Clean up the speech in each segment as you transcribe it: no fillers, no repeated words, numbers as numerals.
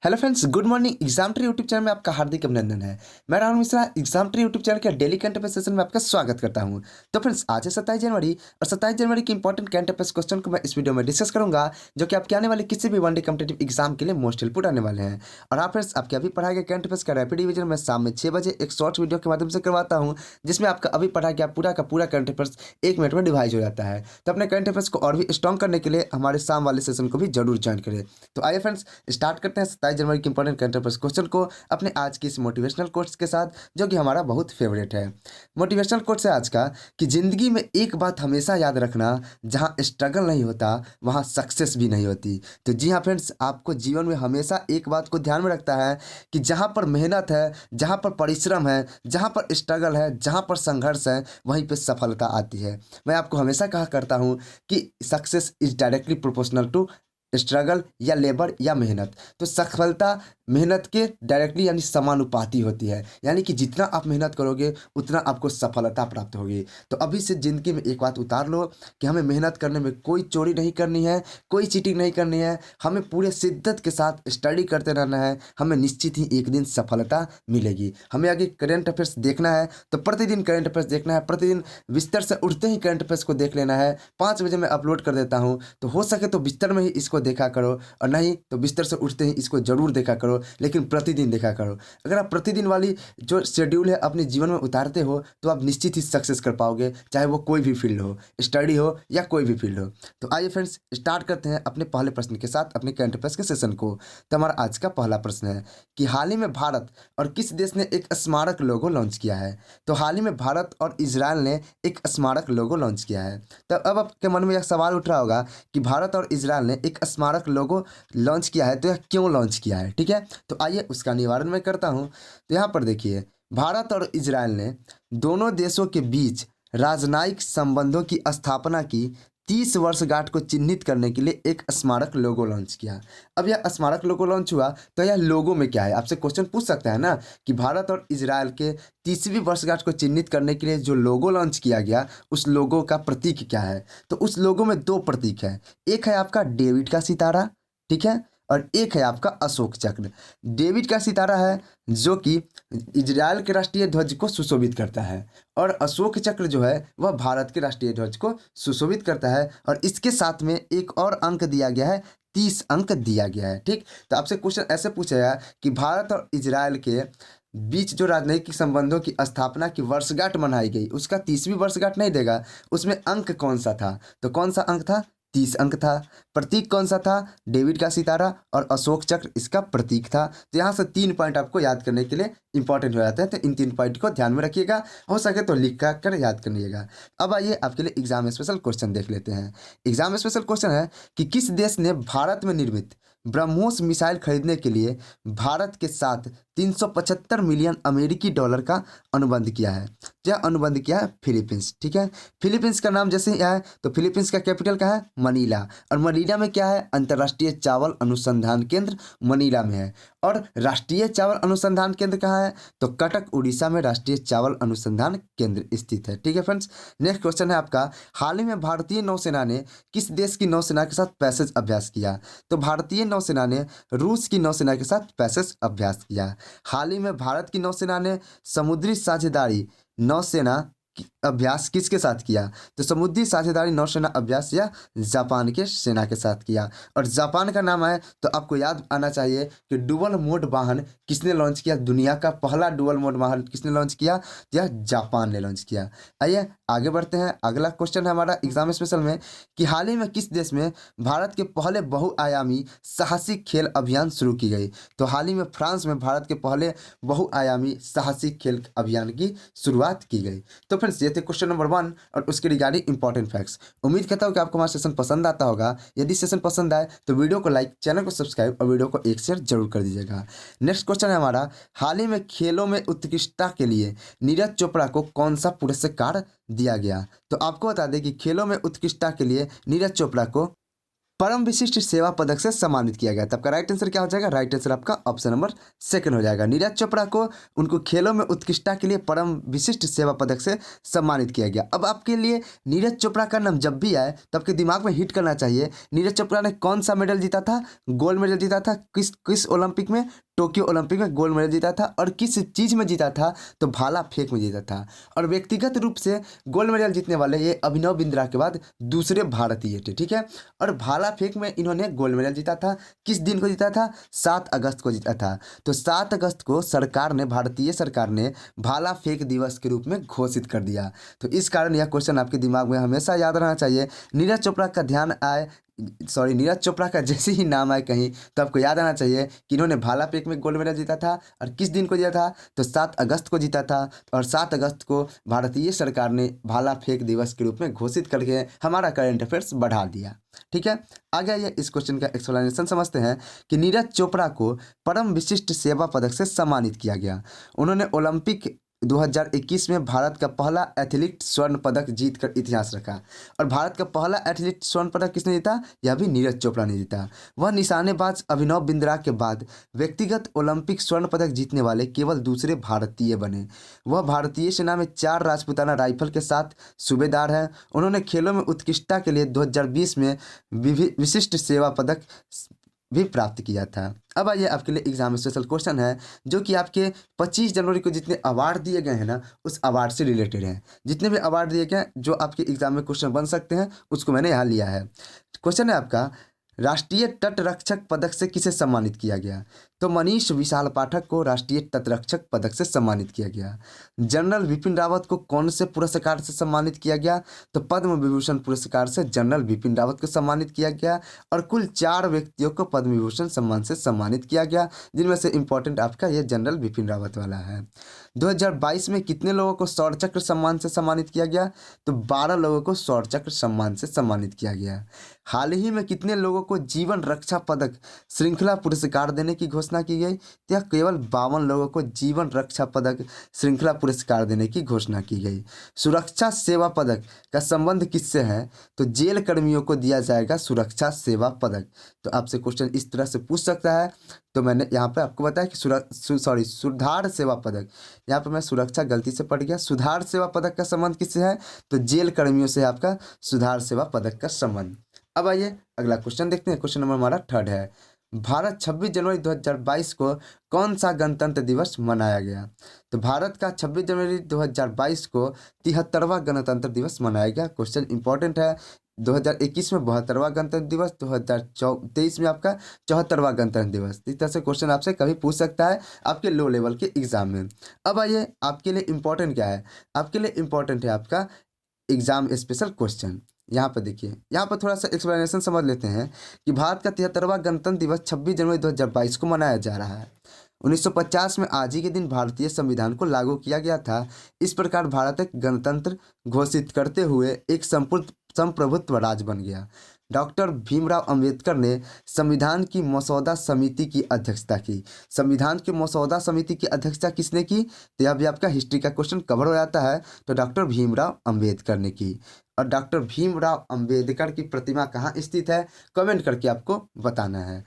Hello friends, good morning. Exam tree YouTube channel में आपका हार्दिक अभिनंदन है। मैं Rahul Mishra exam tree YouTube channel के डेली करंट अफेयर सेशन में आपका स्वागत करता हूं। तो फ्रेंड्स, आज है 27 जनवरी और 27 जनवरी के इंपॉर्टेंट करंट अफेयर्स क्वेश्चन को मैं इस वीडियो में डिस्कस करूंगा, जो कि आपके आने वाले किसी भी वनडे कॉम्पिटिटिव एग्जाम के लिए मोस्ट हेल्पफुल आने वाले हैं। और आप फ्रेंड्स, आपके अभी पढ़ाए गए करंट अफेयर्स का रैपिड रिवीजन मैं शाम में 6 बजे एक शॉर्ट वीडियो के माध्यम से करवाता हूँ, जिसमें आपका अभी पढ़ा गया पूरा का पूरा करंट अफेयर्स 1 मिनट में डिवाइड हो जाता है। तो अपने करंट अफेयर्स को और भी स्ट्रॉन्ग करने के लिए हमारे शाम वाले सेशन को भी जरूर ज्वाइन करें। तो आइए फ्रेंड्स, स्टार्ट करते हैं 27 जनवरी के इंपॉर्टेंट करंट अफेयर्स क्वेश्चन को अपने आज की इस मोटिवेशनल कोट्स के साथ, जो कि हमारा बहुत फेवरेट है। मोटिवेशनल कोट्स है आज का कि जिंदगी में एक बात हमेशा याद रखना, जहां स्ट्रगल नहीं होता वहां सक्सेस भी नहीं होती। तो जी हाँ फ्रेंड्स, आपको जीवन में हमेशा एक बात को ध्यान में रखता है कि जहां पर मेहनत है, जहां पर परिश्रम है, जहां पर स्ट्रगल है, जहां पर संघर्ष है, वहीं पे सफलता आती है। मैं आपको हमेशा कहा करता हूं कि success is directly proportional to struggle या लेबर या मेहनत। तो सफलता मेहनत के डायरेक्टली यानी समानुपाती होती है, यानी कि जितना आप मेहनत करोगे उतना आपको सफलता प्राप्त होगी। तो अभी से ज़िंदगी में एक बात उतार लो कि हमें मेहनत करने में कोई चोरी नहीं करनी है, कोई चीटिंग नहीं करनी है। हमें पूरे शिद्दत के साथ स्टडी करते रहना है। हमें निश्चित ही एक दिन सफलता मिलेगी। हमें आगे करंट अफेयर्स देखना है तो प्रतिदिन करंट अफेयर्स देखना है। प्रतिदिन बिस्तर से उठते ही करंट अफेयर्स को देख लेना है। 5 बजे मैं अपलोड कर देता हूँ, तो हो सके तो बिस्तर में ही इसको देखा करो, और नहीं तो बिस्तर से उठते ही इसको जरूर देखा करो, लेकिन प्रतिदिन देखा करो। अगर आप प्रतिदिन वाली जो शेड्यूल है अपने जीवन में उतारते हो तो आप निश्चित ही सक्सेस कर पाओगे, चाहे वो कोई भी फील्ड हो, स्टडी हो या कोई भी फील्ड हो। तो आइए फ्रेंड्स, स्टार्ट करते हैं अपने पहले प्रश्न के साथ अपने करंट अफेयर्स के सेशन को। तो हमारा आज का पहला प्रश्न है कि हाल ही में भारत और किस देश ने एक स्मारक लोगो लॉन्च किया है। तो हाल ही में भारत और इजराइल ने एक स्मारक लोगो लॉन्च किया है। तो अब आपके मन में यह सवाल उठ रहा होगा कि भारत और इजराइल ने एक स्मारक लोगो लॉन्च किया है, तो यह क्यों लॉन्च किया है। ठीक है, तो आइए उसका निवारण मैं करता हूँ। तो यहाँ पर देखिए, भारत और इजराइल ने दोनों देशों के बीच राजनयिक संबंधों की स्थापना की 30 वर्षगांठ को चिन्हित करने के लिए एक स्मारक लोगो लॉन्च किया। अब यह स्मारक लोगो लॉन्च हुआ तो यह लोगो में क्या है, आपसे क्वेश्चन पूछ सकता है ना कि भारत और इजराइल के 30वीं वर्षगांठ को चिन्हित करने के लिए जो लोगो लॉन्च किया गया, उस लोगो का प्रतीक क्या है। तो उस लोगो में 2 प्रतीक है। एक है आपका डेविड का सितारा, ठीक है, और एक है आपका अशोक चक्र। डेविड का सितारा है जो कि इजराइल के राष्ट्रीय ध्वज को सुशोभित करता है, और अशोक चक्र जो है वह भारत के राष्ट्रीय ध्वज को सुशोभित करता है। और इसके साथ में एक और अंक दिया गया है, 30 अंक दिया गया है। ठीक, तो आपसे क्वेश्चन ऐसे पूछा गया कि भारत और इजराइल के बीच जो राजनयिक संबंधों की स्थापना की वर्षगांठ मनाई गई, उसका 30वीं वर्षगांठ नहीं देगा, उसमें अंक कौन सा था। तो कौन सा अंक था, 30 अंक था। प्रतीक कौन सा था, डेविड का सितारा और अशोक चक्र इसका प्रतीक था। तो यहाँ से 3 पॉइंट आपको याद करने के लिए इंपॉर्टेंट हो जाते हैं। तो इन 3 पॉइंट को ध्यान में रखिएगा, हो सके तो लिख कर याद करिएगा। अब आइए आपके लिए एग्जाम स्पेशल क्वेश्चन देख लेते हैं। एग्जाम स्पेशल क्वेश्चन है कि किस देश ने भारत में निर्मित ब्रह्मोस मिसाइल खरीदने के लिए भारत के साथ 375 मिलियन अमेरिकी डॉलर का अनुबंध किया है। यह अनुबंध किया है फिलीपींस। ठीक है, फिलीपींस का नाम जैसे ही आया तो फिलीपींस का कैपिटल क्या है, मनीला। और मनीला में क्या है, अंतर्राष्ट्रीय चावल अनुसंधान केंद्र मनीला में है। और राष्ट्रीय चावल अनुसंधान केंद्र कहाँ है, तो कटक उड़ीसा में राष्ट्रीय चावल अनुसंधान केंद्र स्थित है। ठीक है फ्रेंड्स, नेक्स्ट क्वेश्चन है आपका, हाल ही में भारतीय नौसेना ने किस देश की नौसेना के साथ पैसेज अभ्यास किया। तो भारतीय नौसेना ने रूस की नौसेना के साथ पैसेज अभ्यास किया। हाल ही में भारत की नौसेना ने समुद्री साझेदारी नौसेना अभ्यास किसके साथ किया, तो समुद्री साझेदारी नौसेना अभ्यास या जापान के सेना के साथ किया। और जापान का नाम आए तो आपको याद आना चाहिए कि डुअल मोड वाहन किसने लॉन्च किया, दुनिया का पहला डुअल मोड वाहन किसने लॉन्च किया, यह जापान ने लॉन्च किया। आइए आगे बढ़ते हैं। अगला क्वेश्चन है हमारा एग्जाम स्पेशल में कि हाल ही में किस देश में भारत के पहले बहुआयामी साहसिक खेल अभियान शुरू की गई। तो हाल ही में फ्रांस में भारत के पहले बहुआयामी साहसिक खेल अभियान की शुरुआत की गई। तो फ्रेंड्स, ये थे क्वेश्चन नंबर 1 और उसके रिगार्डिंग इंपॉर्टेंट फैक्ट्स। उम्मीद करता हूँ कि आपको हमारा सेशन पसंद आता होगा। यदि सेशन पसंद आए तो वीडियो को लाइक, चैनल को सब्सक्राइब और वीडियो को एक शेयर जरूर कर दीजिएगा। नेक्स्ट क्वेश्चन है हमारा, हाल ही में खेलों में उत्कृष्टता के लिए नीरज चोपड़ा को कौन सा पुरस्कार दिया गया। तो आपको बता दें कि खेलों में उत्कृष्टता के लिए नीरज चोपड़ा को परम विशिष्ट सेवा पदक से सम्मानित किया गया। तब का राइट आंसर क्या हो जाएगा? राइट आंसर आपका ऑप्शन नंबर सेकंड हो जाएगा। नीरज चोपड़ा को उनको खेलों में उत्कृष्टता के लिए परम विशिष्ट सेवा पदक से सम्मानित किया गया। अब आपके लिए नीरज चोपड़ा का नाम जब भी आए तो आपके दिमाग में हिट करना चाहिए, नीरज चोपड़ा ने कौन सा मेडल जीता था? गोल्ड मेडल जीता था। किस किस ओलंपिक में? टोक्यो ओलंपिक में गोल्ड मेडल जीता था। और किस चीज़ में जीता था? तो भाला फेंक में जीता था। और व्यक्तिगत रूप से गोल्ड मेडल जीतने वाले ये अभिनव बिंद्रा के बाद दूसरे भारतीय थे, ठीक है। और भाला फेंक में इन्होंने गोल्ड मेडल जीता था। किस दिन को जीता था? 7 अगस्त को जीता था। तो 7 अगस्त को सरकार ने, भारतीय सरकार ने भाला फेंक दिवस के रूप में घोषित कर दिया। तो इस कारण यह क्वेश्चन आपके दिमाग में हमेशा याद रहना चाहिए। नीरज चोपड़ा का ध्यान आए, सॉरी, नीरज चोपड़ा का जैसे ही नाम आए कहीं तो आपको याद आना चाहिए कि इन्होंने भाला फेंक में गोल्ड मेडल जीता था। और किस दिन को जीता था? तो 7 अगस्त को जीता था। और 7 अगस्त को भारतीय सरकार ने भाला फेंक दिवस के रूप में घोषित करके हमारा करंट अफेयर्स बढ़ा दिया, ठीक है। आगे आइए इस क्वेश्चन का एक्सप्लेनेशन समझते हैं कि नीरज चोपड़ा को परम विशिष्ट सेवा पदक से सम्मानित किया गया। उन्होंने ओलंपिक 2021 में भारत का पहला एथलीट स्वर्ण पदक जीतकर इतिहास रखा। और भारत का पहला एथलीट स्वर्ण पदक किसने जीता? यह भी नीरज चोपड़ा ने जीता। वह निशानेबाज अभिनव बिंद्रा के बाद व्यक्तिगत ओलंपिक स्वर्ण पदक जीतने वाले केवल दूसरे भारतीय बने। वह भारतीय सेना में 4 राजपूताना राइफल के साथ सूबेदार हैं। उन्होंने खेलों में उत्कृष्टता के लिए 2020 में विशिष्ट सेवा पदक भी प्राप्त किया था। अब आइए आपके लिए एग्जाम स्पेशल क्वेश्चन है जो कि आपके 25 जनवरी को जितने अवार्ड दिए गए हैं ना, उस अवार्ड से रिलेटेड हैं। जितने भी अवार्ड दिए गए हैं जो आपके एग्जाम में क्वेश्चन बन सकते हैं उसको मैंने यहाँ लिया है। क्वेश्चन है आपका, राष्ट्रीय तट रक्षक पदक से किसे सम्मानित किया गया? तो मनीष विशाल पाठक को राष्ट्रीय तट रक्षक पदक से सम्मानित किया गया। जनरल बिपिन रावत को कौन से पुरस्कार से सम्मानित किया गया? तो पद्म विभूषण पुरस्कार से जनरल बिपिन रावत को सम्मानित किया गया। और कुल 4 व्यक्तियों को पद्म विभूषण सम्मान से सम्मानित किया गया, जिनमें से इंपॉर्टेंट आपका ये जनरल बिपिन रावत वाला है। 2022 में कितने लोगों को शौर्य चक्र सम्मान से सम्मानित किया गया? तो 12 लोगों को शौर्य चक्र सम्मान से सम्मानित किया गया। हाल ही में कितने लोगों को जीवन रक्षा पदक श्रृंखला पुरस्कार देने की घोषणा की गई? तो केवल 52 लोगों को जीवन रक्षा पदक श्रृंखला पुरस्कार देने की घोषणा की गई। सुरक्षा सेवा पदक का संबंध किससे है? तो जेल कर्मियों को दिया जाएगा सुरक्षा सेवा पदक। तो आपसे क्वेश्चन इस तरह से पूछ सकता है। तो मैंने यहाँ पे आपको बताया कि सुधार सेवा पदक, यहाँ पे मैं सुरक्षा गलती से पढ़ गया। सुधार सेवा पदक का संबंध किससे है? तो जेल कर्मियों से आपका सुधार सेवा पदक का संबंध। अब आइए अगला क्वेश्चन देखते हैं। क्वेश्चन नंबर हमारा 3rd है, भारत 26 जनवरी 2022 को कौन सा गणतंत्र दिवस मनाया गया? तो भारत का 26 जनवरी 2022 को 73वां गणतंत्र दिवस मनाया गया। क्वेश्चन इंपॉर्टेंट है। 2021 में 72वां गणतंत्र दिवस, 2023 में आपका 74वां गणतंत्र दिवस। इस तरह से क्वेश्चन आपसे कभी पूछ सकता है आपके लो लेवल के एग्जाम में। अब आइए आपके लिए इंपॉर्टेंट क्या है? आपके लिए इंपॉर्टेंट है आपका एग्जाम स्पेशल क्वेश्चन। यहाँ पर देखिए, यहाँ पर थोड़ा सा एक्सप्लेनेशन समझ लेते हैं कि भारत का 73वां गणतंत्र दिवस 26 जनवरी 2022 को मनाया जा रहा है। 1950 में आज ही के दिन भारतीय संविधान को लागू किया गया था। इस प्रकार भारत एक गणतंत्र घोषित करते हुए एक संपूर्ण संप्रभुत्व राज्य बन गया। डॉक्टर भीमराव अंबेडकर ने संविधान की मसौदा समिति की अध्यक्षता की। संविधान की मसौदा समिति की अध्यक्षता किसने की? तो यह भी आपका हिस्ट्री का क्वेश्चन कवर हो जाता है। तो डॉक्टर भीमराव अंबेडकर ने की। और डॉक्टर भीमराव अंबेडकर की प्रतिमा कहाँ स्थित है? कमेंट करके आपको बताना है।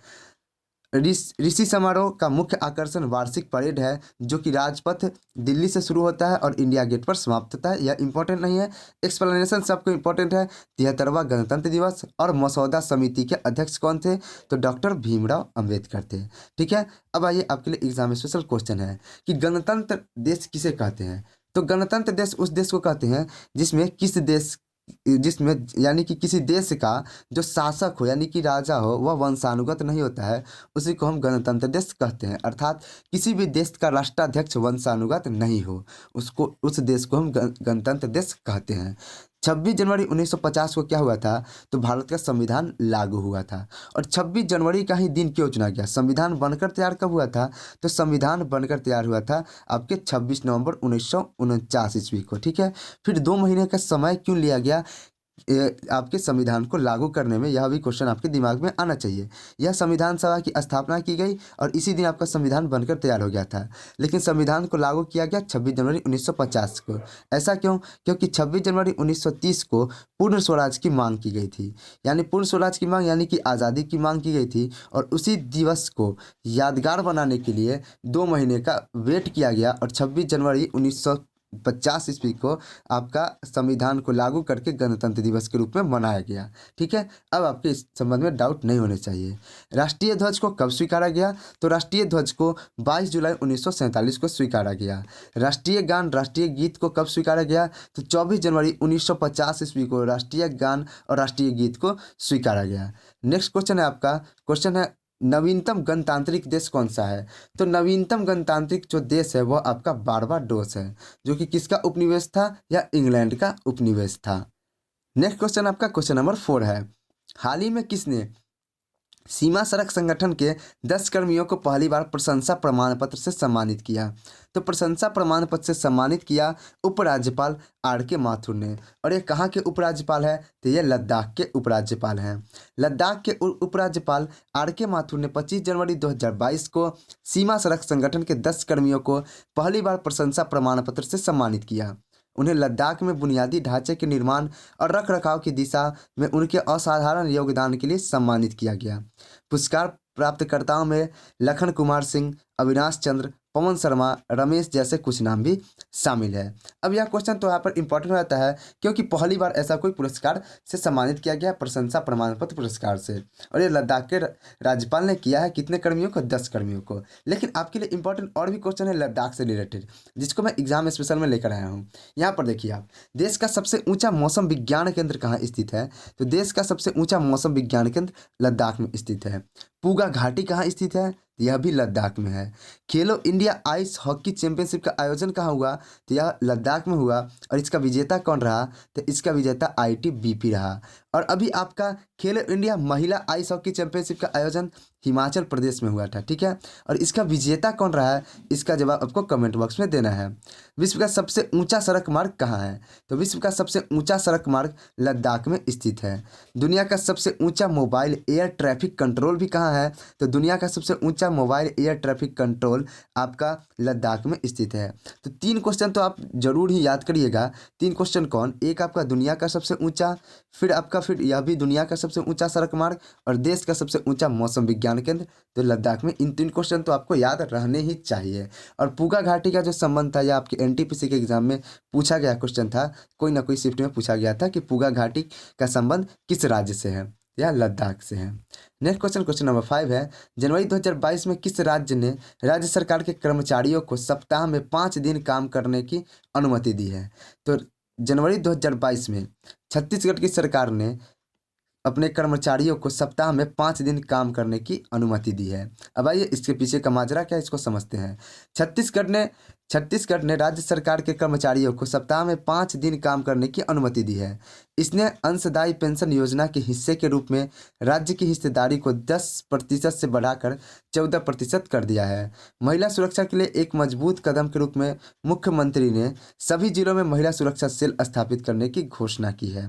ऋषि समारोह का मुख्य आकर्षण वार्षिक परेड है जो कि राजपथ दिल्ली से शुरू होता है और इंडिया गेट पर समाप्त होता है। यह इंपॉर्टेंट नहीं है, एक्सप्लेनेशन सबको इंपॉर्टेंट है। 73वां गणतंत्र दिवस और मसौदा समिति के अध्यक्ष कौन थे? तो डॉक्टर भीमराव अंबेडकर थे, ठीक है। अब आइए आपके लिए एग्जाम स्पेशल क्वेश्चन है कि गणतंत्र देश किसे कहते हैं? तो गणतंत्र देश उस देश को कहते हैं जिसमें यानी कि किसी देश का जो शासक हो यानी कि राजा हो वह वंशानुगत नहीं होता है, उसी को हम गणतंत्र देश कहते हैं। अर्थात किसी भी देश का राष्ट्राध्यक्ष वंशानुगत नहीं हो, उस देश को हम गणतंत्र देश कहते हैं। 26 जनवरी 1950 को क्या हुआ था? तो भारत का संविधान लागू हुआ था। और 26 जनवरी का ही दिन क्यों चुना गया? संविधान बनकर तैयार कब हुआ था? तो संविधान बनकर तैयार हुआ था आपके 26 नवंबर 1949 ईस्वी को, ठीक है। फिर 2 महीने का समय क्यों लिया गया? आपके संविधान को लागू करने में, यह भी क्वेश्चन आपके दिमाग में आना चाहिए। यह संविधान सभा की स्थापना की गई और इसी दिन आपका संविधान बनकर तैयार हो गया था। लेकिन संविधान को लागू किया गया 26 जनवरी 1950 को। ऐसा क्यों? क्योंकि 26 जनवरी 1930 को पूर्ण स्वराज की मांग की गई थी। यानी पूर्ण स्वराज की मांग यानी कि आज़ादी की मांग की गई थी, और उसी दिवस को यादगार बनाने के लिए 2 महीने का वेट किया गया और 26 जनवरी 1950 ईस्वी को आपका संविधान को लागू करके गणतंत्र दिवस के रूप में मनाया गया। ठीक है, अब आपके इस संबंध में डाउट नहीं होने चाहिए। राष्ट्रीय ध्वज को कब स्वीकारा गया? तो राष्ट्रीय ध्वज को 22 जुलाई 1947 को स्वीकारा गया। राष्ट्रीय गान, राष्ट्रीय गीत को कब स्वीकारा गया? तो 24 जनवरी 1950 ईस्वी को राष्ट्रीय गान और राष्ट्रीय गीत को स्वीकारा गया। नेक्स्ट क्वेश्चन है आपका, क्वेश्चन है नवीनतम गणतांत्रिक देश कौन सा है? तो नवीनतम गणतांत्रिक जो देश है वह आपका बारबाडोस है, जो कि किसका उपनिवेश था? या इंग्लैंड का उपनिवेश था। नेक्स्ट क्वेश्चन आपका क्वेश्चन नंबर 4 है, हाल ही में किसने सीमा सड़क संगठन के 10 कर्मियों को पहली बार प्रशंसा प्रमाण पत्र से सम्मानित किया? तो प्रशंसा प्रमाण पत्र से सम्मानित किया उपराज्यपाल आर.के. माथुर ने। और ये कहाँ के उपराज्यपाल है? तो ये लद्दाख के उपराज्यपाल हैं। लद्दाख के उपराज्यपाल आर.के. माथुर ने 25 जनवरी 2022 को सीमा सड़क संगठन के 10 कर्मियों को पहली बार प्रशंसा प्रमाण पत्र से सम्मानित किया। उन्हें लद्दाख में बुनियादी ढांचे के निर्माण और रखरखाव की दिशा में उनके असाधारण योगदान के लिए सम्मानित किया गया। पुरस्कार प्राप्तकर्ताओं में लखन कुमार सिंह, अविनाश चंद्र, पवन शर्मा, रमेश जैसे कुछ नाम भी शामिल है। अब यह क्वेश्चन तो यहाँ पर इंपॉर्टेंट हो जाता है क्योंकि पहली बार ऐसा कोई पुरस्कार से सम्मानित किया गया प्रशंसा प्रमाण पत्र पुरस्कार से, और ये लद्दाख के राज्यपाल ने किया है। कितने कर्मियों को? 10 कर्मियों को। लेकिन आपके लिए इंपॉर्टेंट और भी क्वेश्चन है लद्दाख से रिलेटेड, जिसको मैं एग्जाम स्पेशल में लेकर आया हूँ। यहाँ पर देखिए आप, देश का सबसे ऊंचा मौसम विज्ञान केंद्र कहाँ स्थित है? तो देश का सबसे ऊंचा मौसम विज्ञान केंद्र लद्दाख में स्थित है। पूगा घाटी कहाँ स्थित है? यह भी लद्दाख में है। खेलो इंडिया आइस हॉकी चैंपियनशिप का आयोजन कहाँ हुआ? तो यह लद्दाख में हुआ। और इसका विजेता कौन रहा? तो इसका विजेता आईटीबीपी रहा। और अभी आपका खेलो इंडिया महिला आइस हॉकी चैंपियनशिप का आयोजन हिमाचल प्रदेश में हुआ था। ठीक है, और इसका विजेता कौन रहा है? इसका जवाब आपको कमेंट बॉक्स में देना है। विश्व का सबसे ऊंचा सड़क मार्ग कहाँ है? तो विश्व का सबसे ऊंचा सड़क मार्ग लद्दाख में स्थित है। दुनिया का सबसे ऊंचा मोबाइल एयर ट्रैफिक कंट्रोल भी कहाँ है? तो दुनिया का सबसे ऊंचा मोबाइल एयर ट्रैफिक कंट्रोल आपका लद्दाख में स्थित है। तो 3 क्वेश्चन तो आप जरूर ही याद करिएगा। 3 क्वेश्चन कौन? एक आपका दुनिया का सबसे ऊंचा, फिर यह भी दुनिया का सबसे ऊंचा सड़क मार्ग, और देश का सबसे ऊंचा मौसम विज्ञान केंद्र तो लद्दाख में। इन 3 क्वेश्चन तो आपको याद रहने ही चाहिए। और पूगा घाटी का जो संबंध था, या आपके एनटीपीसी के एग्जाम में पूछा गया क्वेश्चन था, कोई ना कोई शिफ्ट में पूछा गया था कि पूगा घाटी का संबंध किस राज्य से है? या लद्दाख से है। नेक्स्ट क्वेश्चन, क्वेश्चन नंबर 5 है, जनवरी 2022 में किस राज्य ने राज्य सरकार के कर्मचारियों को सप्ताह में 5 दिन काम करने की अनुमति दी है? तो जनवरी 2022 में छत्तीसगढ़ की सरकार ने अपने कर्मचारियों को सप्ताह में 5 दिन काम करने की अनुमति दी है। अब आइए इसके पीछे का माजरा क्या है, इसको समझते हैं। छत्तीसगढ़ ने राज्य सरकार के कर्मचारियों को सप्ताह में 5 दिन काम करने की अनुमति दी है। इसने अंशदायी पेंशन योजना के हिस्से के रूप में राज्य की हिस्सेदारी को 10% से बढ़ाकर 14% कर दिया है। महिला सुरक्षा के लिए एक मजबूत कदम के रूप में मुख्यमंत्री ने सभी जिलों में महिला सुरक्षा सेल स्थापित करने की घोषणा की है।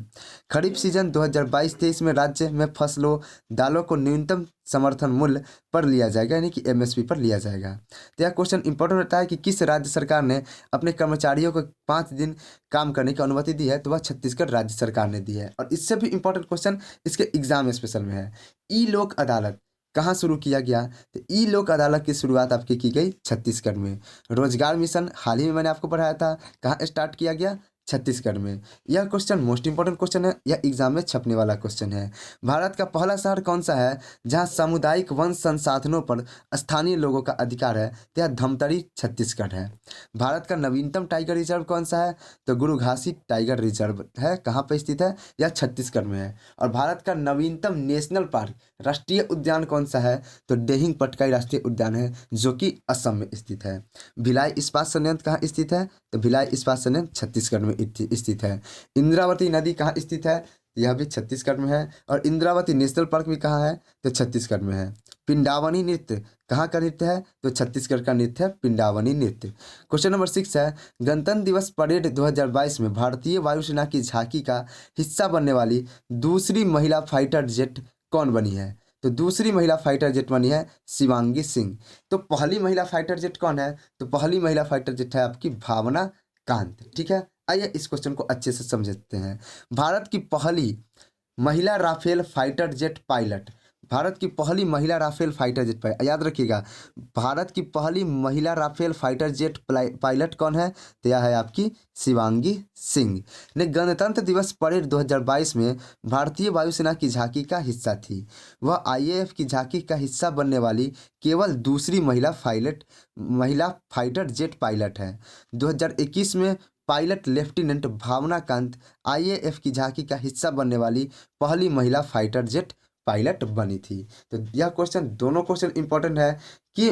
खरीफ सीजन 2022-23 में राज्य में फसलों, दालों को न्यूनतम समर्थन मूल्य पर लिया जाएगा, यानी कि एमएसपी पर लिया जाएगा। तो यह क्वेश्चन इंपॉर्टेंट होता है कि किस राज्य सरकार ने अपने कर्मचारियों को 5 दिन काम करने की अनुमति दी है? तो वह छत्तीसगढ़ राज्य सरकार ने दी है। और इससे भी इंपॉर्टेंट क्वेश्चन इसके एग्जाम स्पेशल में है। ई लोक अदालत कहाँ शुरू किया गया? तो ई लोक अदालत की शुरुआत आपकी की गई छत्तीसगढ़ में। रोजगार मिशन हाल ही में मैंने आपको पढ़ाया था, कहाँ स्टार्ट किया गया? छत्तीसगढ़ में। यह क्वेश्चन मोस्ट इंपॉर्टेंट क्वेश्चन है, यह एग्जाम में छपने वाला क्वेश्चन है। भारत का पहला शहर कौन सा है जहां सामुदायिक वन संसाधनों पर स्थानीय लोगों का अधिकार है? तो यह धमतरी छत्तीसगढ़ है। भारत का नवीनतम टाइगर रिजर्व कौन सा है? तो गुरुघासी टाइगर रिजर्व है। कहाँ पर स्थित है? यह छत्तीसगढ़ में है। और भारत का नवीनतम नेशनल पार्क राष्ट्रीय उद्यान कौन सा है? तो डेहिंग पटकाई राष्ट्रीय उद्यान है, जो कि असम में स्थित है। भिलाई इस्पात संयंत्र कहाँ स्थित है? तो भिलाई इस्पात संयंत्र छत्तीसगढ़ में स्थित है। इंद्रावती नदी कहाँ स्थित है? यह भी छत्तीसगढ़ में है। और इंद्रावती नेशनल पार्क भी कहाँ है? तो छत्तीसगढ़ में है। पिंडावनी नृत्य कहाँ का नृत्य है? तो छत्तीसगढ़ का नृत्य है पिंडावनी नृत्य। क्वेश्चन नंबर 6 है, गणतंत्र दिवस परेड 2022 में भारतीय वायुसेना की झांकी का हिस्सा बनने वाली दूसरी महिला फाइटर जेट कौन बनी है? तो दूसरी महिला फाइटर जेट बनी है शिवांगी सिंह। तो पहली महिला फाइटर जेट कौन है? तो पहली महिला फाइटर जेट है आपकी भावना कांत। ठीक है, आइए इस क्वेश्चन को अच्छे से समझते हैं। भारत की पहली महिला Rafale fighter jet pilot, Bharat की पहली महिला राफेल फाइटर जेट पायलट, याद रखिएगा, भारत की पहली महिला राफेल फाइटर जेट पायलट कौन है? तो यह है आपकी शिवांगी सिंह ने गणतंत्र दिवस परेड 2022 में भारतीय वायुसेना की झांकी का हिस्सा थी। वह आईएएफ की झांकी का हिस्सा बनने वाली केवल दूसरी महिला फाइटर जेट पायलट है। 2021 में पायलट लेफ्टिनेंट भावना कांत आईएएफ की झांकी का हिस्सा बनने वाली पहली महिला फाइटर जेट पायलट बनी थी। तो यह क्वेश्चन, दोनों क्वेश्चन इंपॉर्टेंट है कि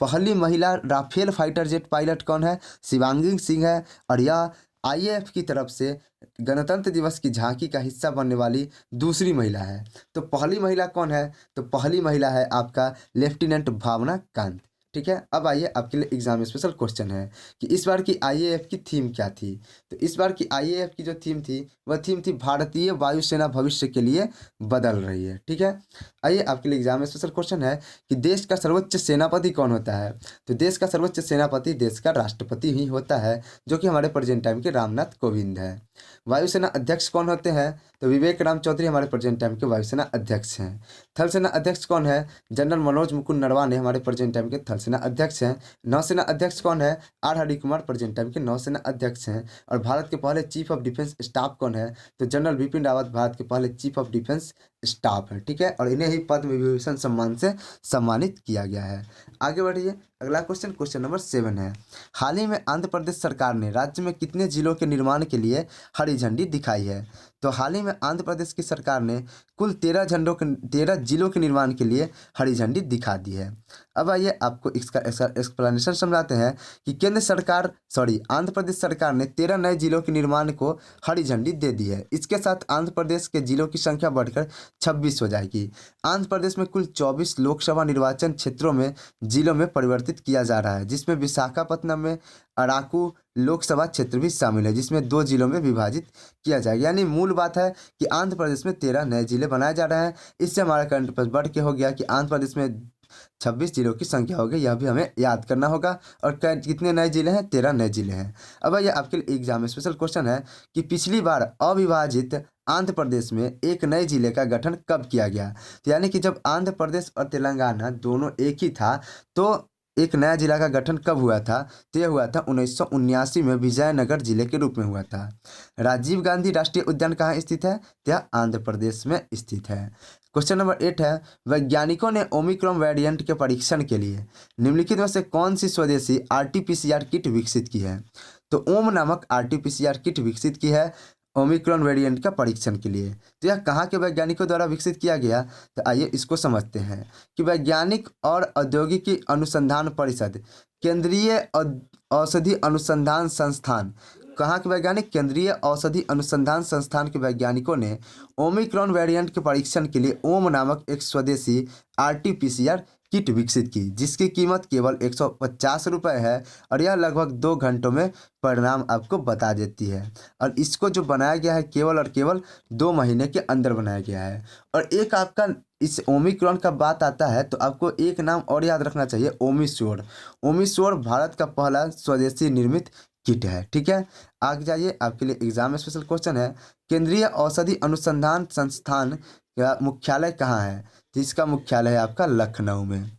पहली महिला राफेल फाइटर जेट पायलट कौन है? शिवांगी सिंह है, और यह आईएएफ की तरफ से गणतंत्र दिवस की झांकी का हिस्सा बनने वाली दूसरी महिला है। तो पहली महिला कौन है? तो पहली महिला है आपका लेफ्टिनेंट भावना कांत। ठीक है, अब आइए आपके लिए एग्जाम स्पेशल क्वेश्चन है कि इस बार की आईएएफ की थीम क्या थी? तो इस बार की आईएएफ की जो थीम थी वह थीम थी भारतीय वायुसेना भविष्य के लिए बदल रही है। ठीक है, आइए आपके लिए एग्जाम स्पेशल क्वेश्चन है कि देश का सर्वोच्च सेनापति कौन होता है? तो देश का सर्वोच्च सेनापति देश का राष्ट्रपति ही होता है, जो कि हमारे प्रेजेंट टाइम के रामनाथ कोविंद है। वायुसेना अध्यक्ष कौन होते हैं? तो विवेक राम चौधरी हमारे प्रेजेंट टाइम के वायुसेना अध्यक्ष हैं। थल सेना अध्यक्ष कौन है? जनरल मनोज मुकुंद नरवाने हमारे प्रेजेंट टाइम के थल सेना अध्यक्ष हैं। नौसेना अध्यक्ष कौन है? R Hari Kumar present time के नौसेना अध्यक्ष हैं। और भारत के पहले चीफ ऑफ डिफेंस स्टाफ कौन है? तो जनरल बिपिन रावत भारत के पहले चीफ ऑफ डिफेंस स्टाफ है। ठीक है, और इन्हें ही पद्म विभूषण सम्मान से सम्मानित किया गया है। आगे बढ़िए, अगला क्वेश्चन, क्वेश्चन नंबर 7 है, हाल ही में आंध्र प्रदेश सरकार ने राज्य में कितने जिलों के निर्माण के लिए हरी झंडी दिखाई है? तो हाल ही में आंध्र प्रदेश की सरकार ने कुल 13 जिलों के निर्माण के लिए हरी झंडी दिखा दी है। अब आइए आपको इसका एक्सप्लेनेशन समझाते हैं कि आंध्र प्रदेश सरकार ने 13 नए जिलों के निर्माण को हरी झंडी दे दी है। इसके साथ आंध्र प्रदेश के जिलों की संख्या बढ़कर 26 हो जाएगी। आंध्र प्रदेश में कुल 24 लोकसभा निर्वाचन क्षेत्रों में जिलों में परिवर्तित किया जा रहा है, जिसमें विशाखापत्तनम में अराकू लोकसभा क्षेत्र भी शामिल है, जिसमें 2 जिलों में विभाजित किया जाएगा। यानी मूल बात है कि आंध्र प्रदेश में 13 नए जिले बनाए जा रहे हैं। इससे हमारा करंट अफेयर्स बढ़ के हो गया कि आंध्र प्रदेश में 26 जिलों की संख्या हो गई, यह भी हमें याद करना होगा। और कितने नए जिले हैं? 13 नए जिले हैं। अब ये आपके लिए एग्जाम में स्पेशल क्वेश्चन है कि पिछली बार अविभाजित आंध्र प्रदेश में एक नए जिले का गठन कब किया गया? तो यानी कि जब आंध्र प्रदेश और तेलंगाना दोनों एक ही था, तो एक नया जिला का गठन कब हुआ था? तो यह हुआ था 1979 में विजयनगर जिले के रूप में हुआ था। राजीव गांधी राष्ट्रीय उद्यान कहाँ स्थित है? तो यह आंध्र प्रदेश में स्थित है। क्वेश्चन नंबर 8 है, वैज्ञानिकों ने ओमिक्रॉन वेरिएंट के परीक्षण के लिए निम्नलिखित में से कौन सी स्वदेशी आरटीपीसीआर किट विकसित की है? तो ओम नामक आरटीपीसीआर किट विकसित की है ओमिक्रॉन वेरिएंट का परीक्षण के लिए। तो यह कहाँ के वैज्ञानिकों द्वारा विकसित किया गया? तो आइए इसको समझते हैं कि वैज्ञानिक और औद्योगिकी अनुसंधान परिषद, केंद्रीय औषधि अनुसंधान संस्थान, कहाँ के वैज्ञानिक? केंद्रीय औषधि अनुसंधान संस्थान के वैज्ञानिकों ने ओमिक्रॉन वेरिएंट के परीक्षण के लिए ओम नामक एक स्वदेशी आरटीपीसीआर किट विकसित की, जिसकी कीमत केवल 150 रुपये है, और यह लगभग 2 घंटों में परिणाम आपको बता देती है। और इसको जो बनाया गया है केवल और केवल 2 महीने के अंदर बनाया गया है। और एक आपका इस ओमिक्रॉन का बात आता है तो आपको एक नाम और याद रखना चाहिए, ओमिश्योर। ओमिश्योर भारत का पहला स्वदेशी निर्मित किट है। ठीक है, आगे जाइए, आपके लिए एग्जाम में स्पेशल क्वेश्चन है, केंद्रीय औषधि अनुसंधान संस्थान का मुख्यालय कहाँ है? तो इसका मुख्यालय है आपका लखनऊ में।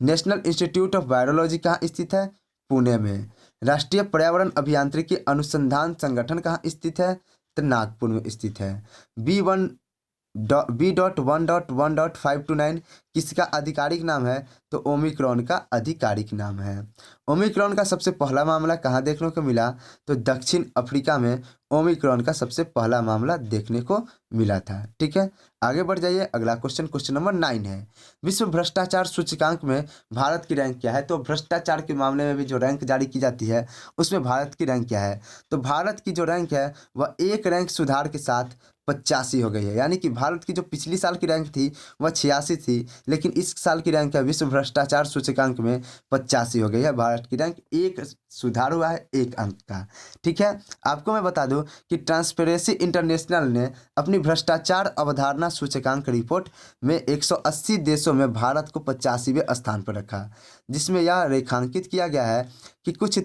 नेशनल इंस्टीट्यूट ऑफ वायरोलॉजी कहाँ स्थित है? पुणे में। राष्ट्रीय पर्यावरण अभियांत्रिकी अनुसंधान संगठन कहाँ स्थित है? तो नागपुर में स्थित है। B.1.1.529 किसका आधिकारिक नाम है? तो ओमिक्रॉन का आधिकारिक नाम है। ओमिक्रॉन का सबसे पहला मामला कहाँ देखने को मिला? तो दक्षिण अफ्रीका में ओमिक्रॉन का सबसे पहला मामला देखने को मिला था। ठीक है, आगे बढ़ जाइए, अगला क्वेश्चन, क्वेश्चन नंबर 9 है, विश्व भ्रष्टाचार सूचकांक में भारत की रैंक क्या है? तो भ्रष्टाचार के मामले में भी जो रैंक जारी की जाती है उसमें भारत की रैंक क्या है? तो भारत की जो रैंक है वह एक रैंक सुधार के साथ 85 हो गई है। यानी कि भारत की जो पिछली साल की रैंक थी वह 86 थी, लेकिन इस साल की रैंक है विश्व भ्रष्टाचार सूचकांक में 85 हो गई है। भारत की रैंक एक सुधार हुआ है 1 अंक का। ठीक है, आपको मैं बता दूं कि ट्रांसपेरेंसी इंटरनेशनल ने अपनी भ्रष्टाचार अवधारणा सूचकांक रिपोर्ट में 180 देशों में भारत को 85वें स्थान पर रखा, जिसमें यह रेखांकित किया गया है कि कुछ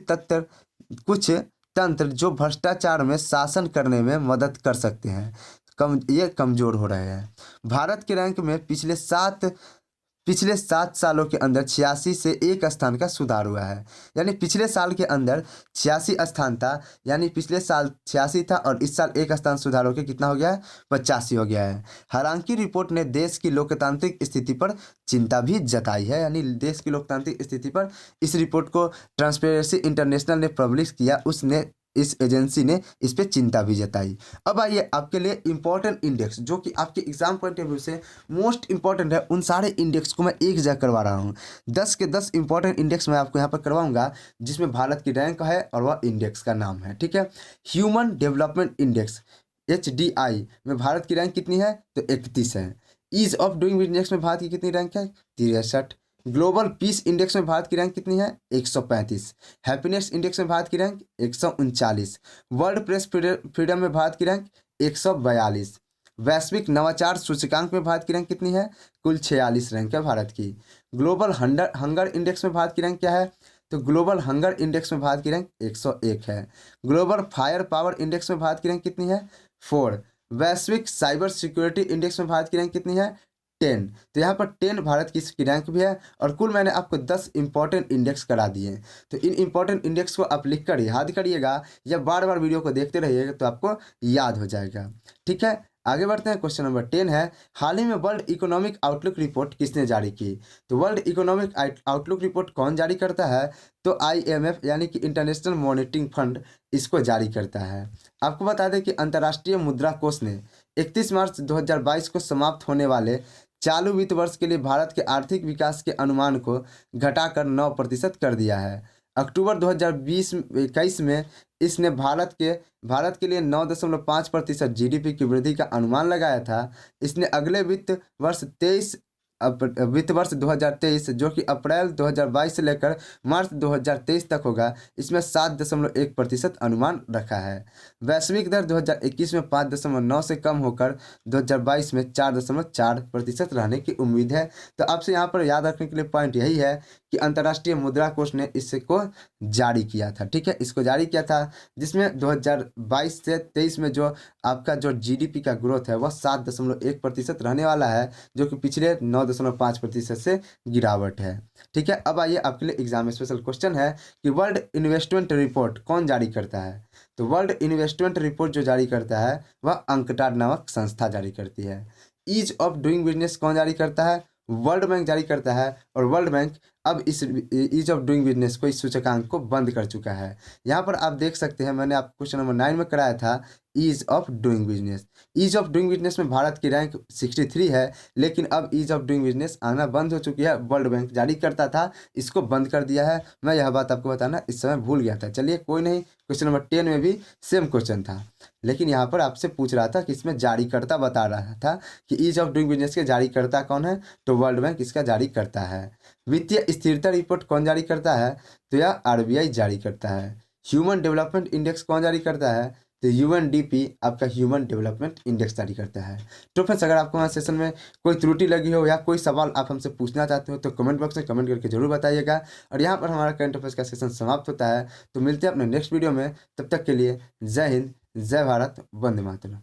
तंत्र जो भ्रष्टाचार में शासन करने में मदद कर सकते हैं, ये कमजोर हो रहे हैं। भारत के रैंक में पिछले 7 सालों के अंदर 86 से 1 स्थान का सुधार हुआ है। यानी पिछले साल के अंदर 86 स्थान था, यानी पिछले साल 86 था और इस साल 1 स्थान सुधार होकर कितना हो गया है, 85 हो गया है। हालांकि रिपोर्ट ने देश की लोकतांत्रिक स्थिति पर चिंता भी जताई है। यानी देश की लोकतांत्रिक स्थिति पर इस रिपोर्ट को ट्रांसपेरेंसी इंटरनेशनल ने पब्लिश किया, इस एजेंसी ने इस पे चिंता भी जताई। अब आइए आपके लिए इंपॉर्टेंट इंडेक्स, जो कि आपके एग्जाम पॉइंट ऑफ व्यू से मोस्ट इंपॉर्टेंट है, उन सारे इंडेक्स को मैं एक जगह करवा रहा हूँ। 10 के 10 इंपॉर्टेंट इंडेक्स मैं आपको यहाँ पर करवाऊंगा, जिसमें भारत की रैंक है और वह इंडेक्स का नाम है। ठीक है, ह्यूमन डेवलपमेंट इंडेक्स HDI में भारत की रैंक कितनी है, तो 31 है। ईज ऑफ डूइंग बिजनेस में भारत की कितनी रैंक है, 63। ग्लोबल पीस इंडेक्स में भारत की रैंक कितनी है, 135। हैप्पीनेस इंडेक्स में भारत की रैंक 139। वर्ल्ड प्रेस फ्रीडम में भारत की रैंक 142। वैश्विक नवाचार सूचकांक में भारत की रैंक कितनी है, कुल 46 रैंक है भारत की। ग्लोबल हंगर इंडेक्स में भारत की रैंक क्या है, तो ग्लोबल हंगर इंडेक्स में भारत की रैंक 101 है। ग्लोबल फायर पावर इंडेक्स में भारत की रैंक कितनी है, 4। वैश्विक साइबर सिक्योरिटी इंडेक्स में भारत की रैंक कितनी है, 10। तो यहाँ पर 10 भारत की इसकी रैंक भी है। और कुल मैंने आपको 10 इंपॉर्टेंट इंडेक्स करा दिए। तो इन इंपॉर्टेंट इंडेक्स को आप लिख कर याद करिएगा या बार बार वीडियो को देखते रहिएगा तो आपको याद हो जाएगा। ठीक है, आगे बढ़ते हैं। क्वेश्चन नंबर 10 है, हाल ही में वर्ल्ड इकोनॉमिक आउटलुक रिपोर्ट किसने जारी की। तो वर्ल्ड इकोनॉमिक आउटलुक रिपोर्ट कौन जारी करता है, तो IMF यानी कि इंटरनेशनल मॉनिटरिंग फंड इसको जारी करता है। आपको बता दें कि अंतर्राष्ट्रीय मुद्रा कोष ने 31 मार्च 2022 को समाप्त होने वाले चालू वित्त वर्ष के लिए भारत के आर्थिक विकास के अनुमान को घटाकर 9% कर दिया है। अक्टूबर 2021 में इसने भारत के लिए 9.5% GDP की वृद्धि का अनुमान लगाया था। इसने अगले वित्त वर्ष 2023 जो कि अप्रैल 2022 से लेकर मार्च 2023 तक होगा, इसमें 7.1% अनुमान रखा है। वैश्विक दर 2021 में 5.9 से कम होकर 2022 में 4.4% रहने की उम्मीद है। तो आपसे यहाँ पर याद रखने के लिए पॉइंट यही है कि अंतर्राष्ट्रीय मुद्रा कोष ने इसको जारी किया था। ठीक है, इसको जारी किया था, जिसमें 2022 से 23 में जो आपका जो GDP का ग्रोथ है वह 7.1% रहने वाला है, जो कि पिछले 9.5% से गिरावट है। ठीक है, अब आइए आपके लिए एग्जाम स्पेशल क्वेश्चन है कि वर्ल्ड इन्वेस्टमेंट रिपोर्ट कौन जारी करता है। तो वर्ल्ड इन्वेस्टमेंट रिपोर्ट जो जारी करता है वह अंकटाड नामक संस्था जारी करती है। ईज ऑफ डूइंग बिजनेस कौन जारी करता है, वर्ल्ड बैंक जारी करता है। और वर्ल्ड बैंक अब इस ईज ऑफ डूइंग बिजनेस को, इस सूचकांक को बंद कर चुका है। यहाँ पर आप देख सकते हैं, मैंने आप क्वेश्चन नंबर 9 में कराया था ease of doing business. Ease of doing business में भारत की रैंक 63 है, लेकिन अब ईज ऑफ डूइंग बिजनेस आना बंद हो चुकी है। वर्ल्ड बैंक जारी करता था, इसको बंद कर दिया है। मैं यह बात आपको बताना इस समय भूल गया था। चलिए कोई नहीं, क्वेश्चन नंबर 10 में भी सेम क्वेश्चन था, लेकिन यहाँ पर आपसे पूछ रहा था कि इसमें जारीकर्ता बता रहा था कि ईज ऑफ डूइंग बिजनेस के जारीकर्ता कौन है, तो वर्ल्ड बैंक इसका जारी करता है। वित्तीय स्थिरता रिपोर्ट कौन जारी करता है, तो यह RBI जारी करता है। ह्यूमन डेवलपमेंट इंडेक्स कौन जारी करता है, तो UNDP आपका ह्यूमन डेवलपमेंट इंडेक्स जारी करता है। तो फ्रेंड्स, अगर आपको हमारे सेशन में कोई त्रुटि लगी हो या कोई सवाल आप हमसे पूछना चाहते हो तो कमेंट बॉक्स में कमेंट करके जरूर बताइएगा। और यहाँ पर हमारा करंट अफेयर्स का सेशन समाप्त होता है। तो मिलते हैं अपने नेक्स्ट वीडियो में, तब तक के लिए जय हिंद, जय भारत, वंदे मातरम।